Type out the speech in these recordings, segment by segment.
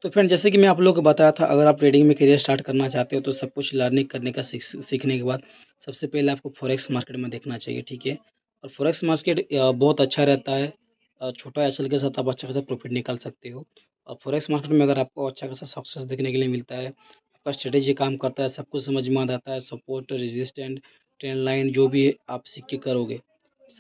तो फ्रेंड जैसे कि मैं आप लोगों को बताया था, अगर आप ट्रेडिंग में करियर स्टार्ट करना चाहते हो तो सब कुछ लर्निंग करने का सीखने के बाद सबसे पहले आपको फॉरेक्स मार्केट में देखना चाहिए, ठीक है। और फॉरेक्स मार्केट बहुत अच्छा रहता है। छोटा एसएल के साथ आप अच्छा खासा प्रॉफिट निकाल सकते हो। और फॉरेक्स मार्केट में अगर आपको अच्छा खासा सक्सेस देखने के लिए मिलता है, आपका स्ट्रेटेजी काम करता है, सब कुछ समझ में आ जाता है, सपोर्ट, रेजिस्टेंट, ट्रेंड लाइन जो भी आप सीख के करोगे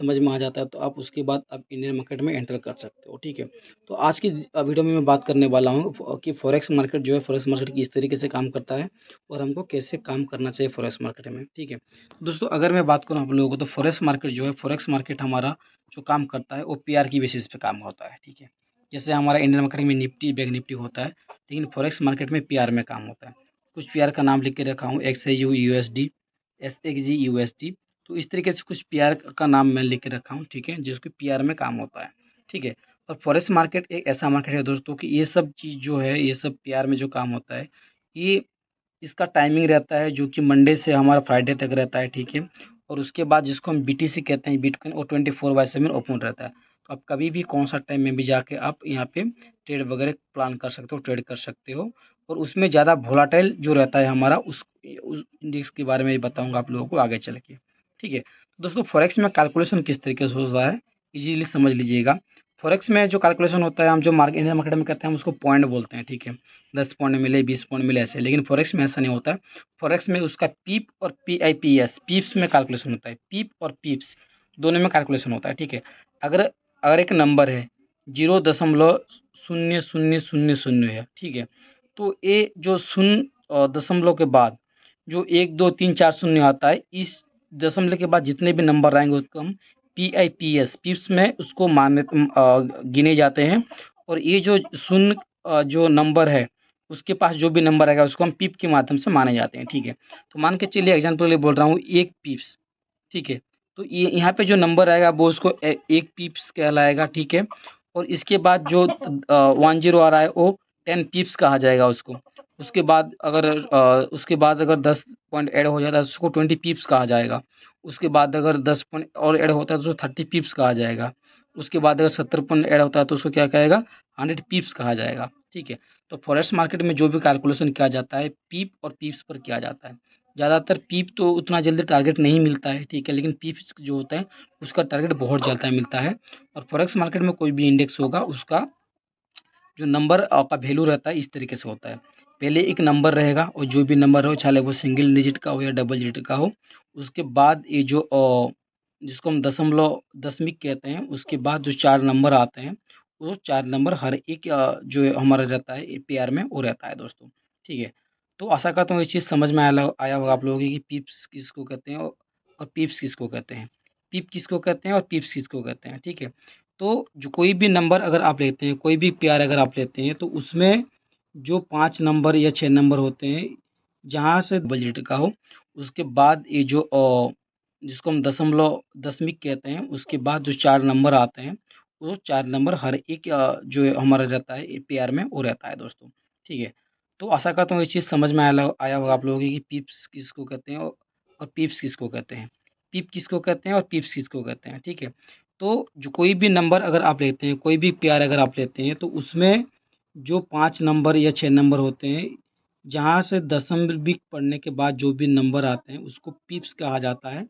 समझ में आ जाता है, तो आप उसके बाद आप इंडियन मार्केट में एंटर कर सकते हो, ठीक है। तो आज की वीडियो में मैं बात करने वाला हूँ कि फॉरेक्स मार्केट जो है, फॉरेक्स मार्केट किस तरीके से काम करता है और हमको कैसे काम करना चाहिए फॉरेक्स मार्केट में, ठीक है। तो दोस्तों अगर मैं बात करूँ आप लोगों को, तो फॉरेक्स मार्केट जो है, फॉरेक्स मार्केट हमारा जो काम करता है वो पीआर की बेसिस पे काम होता है, ठीक है। जैसे हमारा इंडियन मार्केट में निफ्टी, बैंक निफ्टी होता है, लेकिन फॉरेक्स मार्केट में पीआर में काम होता है। कुछ पीआर का नाम लिख के रखा हूँ, XAU USD, SXG USD। तो इस तरीके से कुछ पीआर का नाम मैं लिख के रखा हूँ, ठीक है, जिसको पीआर में काम होता है, ठीक है। और फॉरेक्स मार्केट एक ऐसा मार्केट है दोस्तों कि ये सब चीज़ जो है, ये सब पीआर में जो काम होता है, ये इसका टाइमिंग रहता है जो कि मंडे से हमारा फ्राइडे तक रहता है, ठीक है। और उसके बाद जिसको हम बीटीसी कहते हैं, बिटकॉइन, वो 24/7 ओपन रहता है। तो आप कभी भी कौन सा टाइम में भी जाके आप यहाँ पे ट्रेड वगैरह प्लान कर सकते हो, ट्रेड कर सकते हो। और उसमें ज़्यादा वोलाटाइल जो रहता है हमारा, उस इंडेक्स के बारे में बताऊँगा आप लोगों को आगे चल के, ठीक है। तो दोस्तों फॉरेक्स में कैलकुलेशन किस तरीके से होता है, इजीली समझ लीजिएगा। फॉरेक्स में जो कैलकुलेशन होता है, हम जो इंडियन मार्केट में करते हैं, हम उसको पॉइंट बोलते हैं, ठीक है। 10 पॉइंट मिले, 20 पॉइंट मिले, ऐसे। लेकिन फॉरेक्स में ऐसा नहीं होता है। फॉरेक्स में उसका पीप और PIPS, पीप्स में कैलकुलेशन होता है। पीप और पीप्स दोनों में कैलकुलेशन होता है, ठीक है। अगर अगर एक नंबर है 0.0000 है, ठीक है। तो ये जो शून्य दशमलव के बाद जो 1 2 3 4 शून्य आता है, इस दशमलव के बाद जितने भी नंबर आएंगे उसको हम PIPS, पीप्स में उसको गिने जाते हैं। और ये जो शून्य जो नंबर है, उसके पास जो भी नंबर आएगा उसको हम पीप के माध्यम से माने जाते हैं, ठीक है। तो मान के चलिए, एग्जाम्पल के लिए बोल रहा हूँ, 1 पीप्स, ठीक है। तो ये यहाँ पे जो नंबर आएगा वो उसको 1 पीप्स कहलाएगा, ठीक है। और इसके बाद जो 10 आ रहा है वो 10 पीप्स कहा जाएगा उसको। उसके बाद अगर 10 पॉइंट ऐड हो जाता है तो उसको 20 पीप्स कहा जाएगा। उसके बाद अगर 10 पॉइंट और ऐड होता है तो उसको 30 पीप्स कहा जाएगा। उसके बाद अगर 70 पॉइंट ऐड होता है तो उसको क्या कहेगा, 100 पीप्स कहा जाएगा, ठीक है। तो फॉरेक्स मार्केट में जो भी कैलकुलेशन किया जाता है, पीप और पीप्स पर किया जाता है। ज़्यादातर पीप तो उतना जल्दी टारगेट नहीं मिलता है, ठीक है, लेकिन पीप्स जो होता है उसका टारगेट बहुत जल्दी मिलता है। और फॉरेक्स मार्केट में कोई भी इंडेक्स होगा, उसका जो नंबर का वैल्यू रहता है इस तरीके से होता है। पहले एक नंबर रहेगा और जो भी नंबर हो, चाहे वो सिंगल डिजिट का हो या डबल डिजिट का हो, उसके बाद ये जो जिसको हम दशमलव दशमिक कहते हैं, उसके बाद जो 4 नंबर आते हैं, वो 4 नंबर हर एक जो हमारा रहता है पेयर में वो रहता है दोस्तों, ठीक है। तो आशा करता हूँ ये चीज़ समझ में आया होगा आप लोगों की कि पीप्स किसको कहते हैं और पीप्स किसको कहते हैं। पीप किसको कहते हैं और पीप्स किसको कहते हैं, ठीक है। तो जो कोई भी नंबर अगर आप लेते हैं, कोई भी पेयर अगर आप लेते हैं, तो उसमें जो 5 नंबर या 6 नंबर होते हैं, जहाँ से डबल डिजिट का हो, उसके बाद ये जो जिसको हम दशमलव दशमिक कहते हैं, उसके बाद जो 4 नंबर आते हैं, वो 4 नंबर हर एक जो हमारा रहता है पेयर में वो रहता है दोस्तों, ठीक है। तो आशा करता हूँ ये चीज़ समझ में आया होगा आप लोगों की कि पीप्स किसको कहते हैं और पीप्स किसको कहते हैं। पीप किसको कहते हैं और पीप्स किसको कहते हैं, ठीक है। तो जो कोई भी नंबर अगर आप लेते हैं, कोई भी पेयर अगर आप लेते हैं, तो उसमें जो 5 नंबर या 6 नंबर होते हैं, जहाँ से दशमलव पढ़ने के बाद जो भी नंबर आते हैं उसको पीप्स कहा जाता है,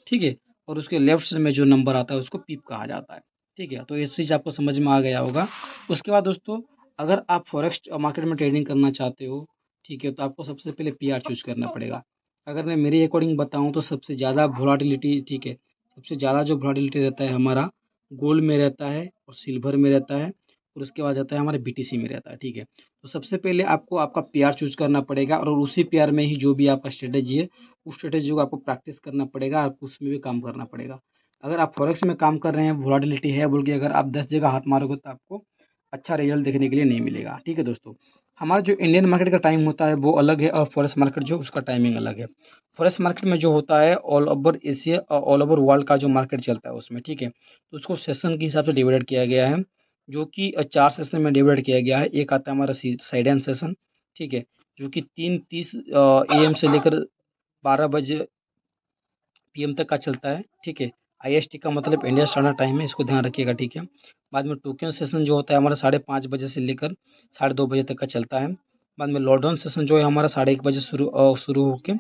ठीक है। और उसके लेफ्ट साइड में जो नंबर आता है उसको पीप कहा जाता है, ठीक है। तो ये चीज़ आपको समझ में आ गया होगा। उसके बाद दोस्तों, अगर आप फॉरेक्स मार्केट में ट्रेडिंग करना चाहते हो, ठीक है, तो आपको सबसे पहले पीआर चूज़ करना पड़ेगा। अगर मैं मेरे अकॉर्डिंग बताऊँ तो सबसे ज़्यादा वोलाटिलिटी, ठीक है, सबसे ज़्यादा जो वोलाटिलिटी रहता है हमारा, गोल्ड में रहता है और सिल्वर में रहता है। और उसके बाद आता है हमारे बीटीसी में रहता है, ठीक है। तो सबसे पहले आपको आपका पेयर चूज़ करना पड़ेगा और उसी पेयर में ही जो भी आपका स्ट्रेटेजी है, उस स्ट्रेटेजी को आपको प्रैक्टिस करना पड़ेगा और उसमें भी काम करना पड़ेगा। अगर आप फॉरेक्स में काम कर रहे हैं, वोलाटिलिटी है बोल के अगर आप 10 जगह हाथ मारोगे तो आपको अच्छा रिजल्ट देखने के लिए नहीं मिलेगा, ठीक है दोस्तों। हमारा जो इंडियन मार्केट का टाइम होता है वो अलग है और फॉरेक्स मार्केट जो उसका टाइमिंग अलग है। फॉरेक्स मार्केट में जो होता है all over Asia, all over world का जो मार्केट चलता है उसमें, ठीक है। तो उसको सेशन के हिसाब से डिवाइड किया गया है, जो कि 4 सेशन में डिवाइड किया गया है। एक आता है हमारा साइडेन सेशन, ठीक है, जो कि 3:30 AM से लेकर 12 बजे PM तक का चलता है, ठीक है। IST का मतलब इंडिया स्टैंडर्ड टाइम है, इसको ध्यान रखिएगा, ठीक है। बाद में टोक्यो सेशन जो होता है हमारा 5:30 बजे से लेकर 2:30 बजे तक का चलता है। बाद में लॉन्डन सेशन जो है हमारा 1:30 बजे शुरू होके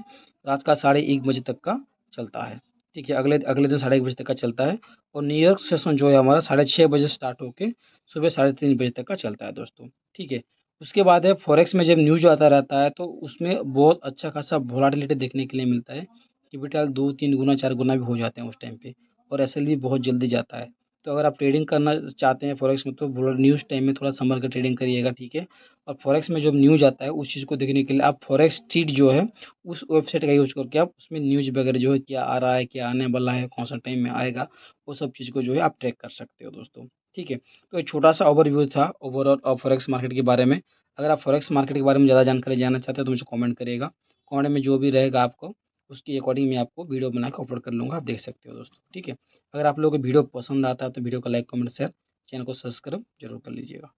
रात का 1:30 बजे तक का चलता है, ठीक है। अगले अगले दिन 1:30 बजे तक का चलता है। और न्यूयॉर्क सेशन जो है हमारा 6:30 बजे स्टार्ट होके सुबह 3:30 बजे तक का चलता है दोस्तों, ठीक है। उसके बाद है फॉरेक्स में जब न्यूज़ आता रहता है तो उसमें बहुत अच्छा खासा वोलाटिलिटी देखने के लिए मिलता है कि बेटा 2-3 गुना 4 गुना भी हो जाते हैं उस टाइम पे, और एसएल भी बहुत जल्दी जाता है। तो अगर आप ट्रेडिंग करना चाहते हैं फॉरेक्स में तो न्यूज़ टाइम में थोड़ा संभल कर ट्रेडिंग करिएगा, ठीक है। और फॉरेक्स में जब न्यूज़ आता है उस चीज़ को देखने के लिए आप फॉरेक्स स्ट्रीट जो है उस वेबसाइट का यूज़ करके आप उसमें न्यूज़ वगैरह जो है क्या आ रहा है, क्या आने वाला है, कौन सा टाइम में आएगा, वो सब चीज़ को जो है आप ट्रैक कर सकते हो दोस्तों, ठीक है। तो एक छोटा सा ओवरव्यू था ओवरऑल फॉरेक्स मार्केट के बारे में। अगर आप फॉरेक्स मार्केट के बारे में ज़्यादा जानकारी जानना चाहते हैं तो मुझे कमेंट करिएगा। कमेंट में जो भी रहेगा आपको उसके अकॉर्डिंग मैं आपको वीडियो बना के अपलोड कर लूँगा, आप देख सकते हो दोस्तों, ठीक है। अगर आप लोगों को वीडियो पसंद आता है तो वीडियो को लाइक, कमेंट, शेयर, चैनल को सब्सक्राइब जरूर कर लीजिएगा।